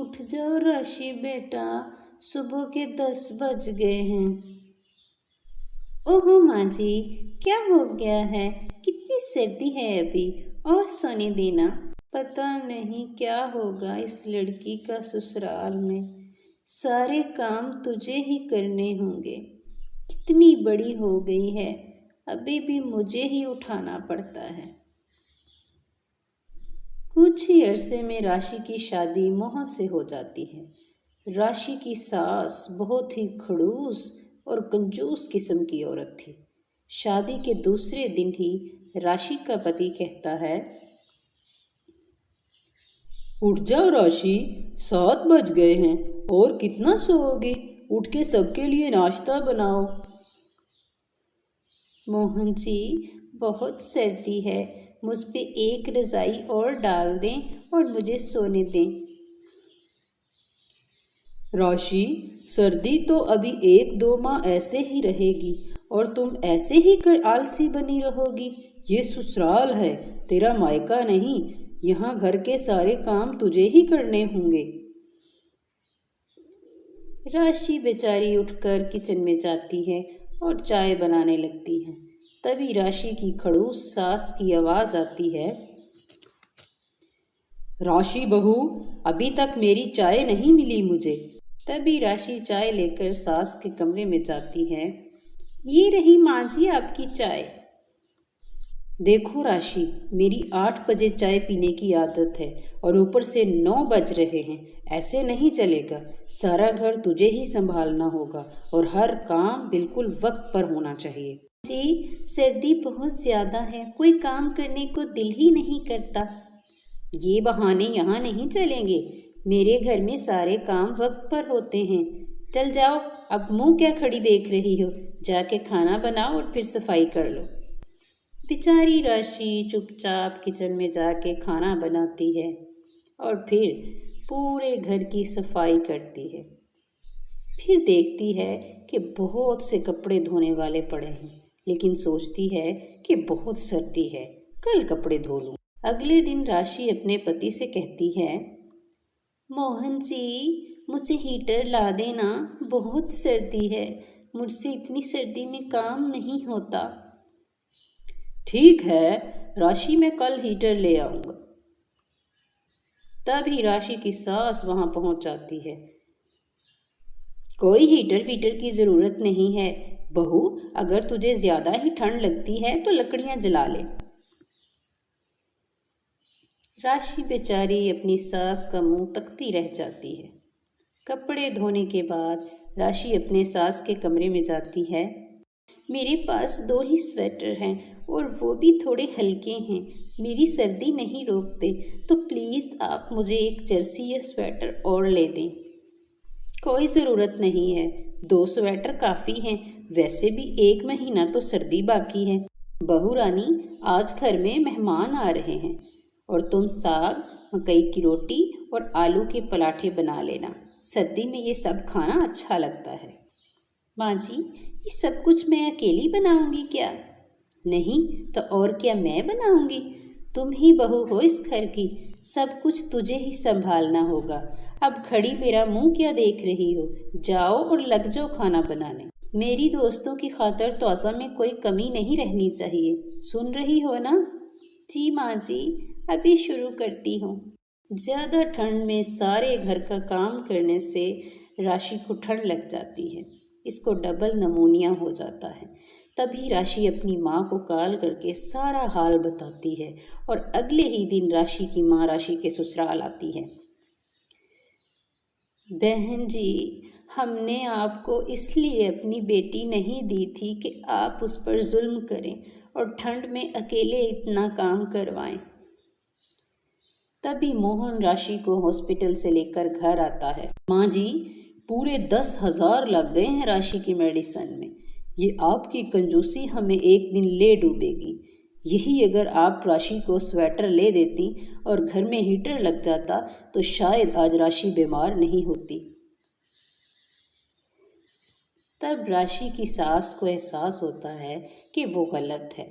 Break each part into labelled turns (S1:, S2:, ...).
S1: उठ जाओ राशि बेटा, सुबह के 10 बज गए हैं। ओहो माँ जी, क्या हो गया है? कितनी सर्दी है अभी, और सोने देना। पता नहीं क्या होगा इस लड़की का ससुराल में, सारे काम तुझे ही करने होंगे। कितनी बड़ी हो गई है, अभी भी मुझे ही उठाना पड़ता है। कुछ ही अरसे में राशि की शादी मोहन से हो जाती है। राशि की सास बहुत ही खड़ूस और कंजूस किस्म की औरत थी। शादी के दूसरे दिन ही राशि का पति कहता है, उठ जाओ राशि, 7 बज गए हैं, और कितना सोओगी? उठ के सबके लिए नाश्ता बनाओ। मोहन जी, बहुत सर्दी है, मुझ पे एक रज़ाई और डाल दें और मुझे सोने दें।
S2: राशि, सर्दी तो अभी 1-2 माह ऐसे ही रहेगी और तुम ऐसे ही आलसी बनी रहोगी। ये ससुराल है, तेरा मायका नहीं। यहाँ घर के सारे काम तुझे ही करने होंगे।
S1: राशि बेचारी उठकर किचन में जाती है और चाय बनाने लगती है। तभी राशि की खड़ूस सास की आवाज़ आती है,
S2: राशि बहू, अभी तक मेरी चाय नहीं मिली मुझे।
S1: तभी राशि चाय लेकर सास के कमरे में जाती है। ये रही माँ जी आपकी चाय।
S2: देखो राशि, मेरी 8 बजे चाय पीने की आदत है और ऊपर से 9 बज रहे हैं। ऐसे नहीं चलेगा। सारा घर तुझे ही संभालना होगा और हर काम बिल्कुल वक्त पर होना चाहिए।
S1: जी, सर्दी बहुत ज़्यादा है, कोई काम करने को दिल ही नहीं करता। ये बहाने यहाँ नहीं चलेंगे। मेरे घर में सारे काम वक्त पर होते हैं। चल जाओ, अब मुँह क्या खड़ी देख रही हो? जाके खाना बनाओ और फिर सफाई कर लो। बेचारी राशि चुपचाप किचन में जाके खाना बनाती है और फिर पूरे घर की सफाई करती है। फिर देखती है कि बहुत से कपड़े धोने वाले पड़े हैं, लेकिन सोचती है कि बहुत सर्दी है, कल कपड़े धो लूँ। अगले दिन राशि अपने पति से कहती है, मोहन जी, मुझे हीटर ला देना, बहुत सर्दी है, मुझसे इतनी सर्दी में काम नहीं होता।
S2: ठीक है राशि, मैं कल हीटर ले आऊँगा।
S1: तभी राशि की सास वहाँ पहुँच जाती है। कोई हीटर वीटर की ज़रूरत नहीं है बहू, अगर तुझे ज़्यादा ही ठंड लगती है तो लकड़ियाँ जला ले। राशि बेचारी अपनी सास का मुंह तकती रह जाती है। कपड़े धोने के बाद राशि अपने सास के कमरे में जाती है। मेरे पास 2 ही स्वेटर हैं और वो भी थोड़े हल्के हैं, मेरी सर्दी नहीं रोकते, तो प्लीज़ आप मुझे एक जर्सी या स्वेटर और ले दें। कोई ज़रूरत नहीं है, 2 स्वेटर काफ़ी हैं, वैसे भी 1 महीना तो सर्दी बाकी है। बहू रानी, आज घर में मेहमान आ रहे हैं और तुम साग, मकई की रोटी और आलू के पराठे बना लेना। सर्दी में ये सब खाना अच्छा लगता है। माँ जी, ये सब कुछ मैं अकेली बनाऊंगी क्या? नहीं तो और क्या, मैं बनाऊंगी। तुम ही बहू हो इस घर की, सब कुछ तुझे ही संभालना होगा। अब खड़ी मेरा मुंह क्या देख रही हो? जाओ और लग जाओ खाना बनाने। मेरी दोस्तों की खातर त्वचा में कोई कमी नहीं रहनी चाहिए, सुन रही हो ना? जी माँ जी, अभी शुरू करती हूँ। ज़्यादा ठंड में सारे घर का काम करने से राशि को ठंड लग जाती है, इसको डबल नमूनिया हो जाता है। तभी राशि अपनी माँ को कॉल करके सारा हाल बताती है और अगले ही दिन राशि की माँ राशि के ससुराल आती है। बहन जी, हमने आपको इसलिए अपनी बेटी नहीं दी थी कि आप उस पर जुल्म करें और ठंड में अकेले इतना काम करवाएं। तभी मोहन राशि को हॉस्पिटल से लेकर घर आता है।
S2: माँ जी, पूरे 10,000 लग गए हैं राशि की मेडिसिन में। ये आपकी कंजूसी हमें एक दिन ले डूबेगी। यही अगर आप राशि को स्वेटर ले देती और घर में हीटर लग जाता तो शायद आज राशि बीमार नहीं होती।
S1: तब राशि की सास को एहसास होता है कि वो गलत है।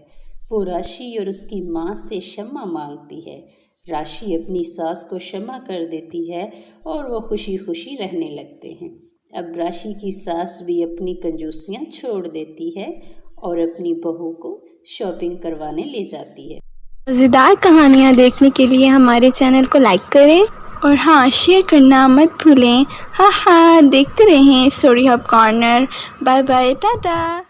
S1: वो राशि और उसकी माँ से क्षमा मांगती है। राशि अपनी सास को क्षमा कर देती है और वो खुशी खुशी रहने लगते हैं। अब राशि की सास भी अपनी कंजूसियाँ छोड़ देती है और अपनी बहू को शॉपिंग करवाने ले जाती है।
S3: मज़ेदार कहानियाँ देखने के लिए हमारे चैनल को लाइक करें और हाँ, शेयर करना मत भूलें। हाँ, देखते रहें story hub corner. Bye bye, Tata.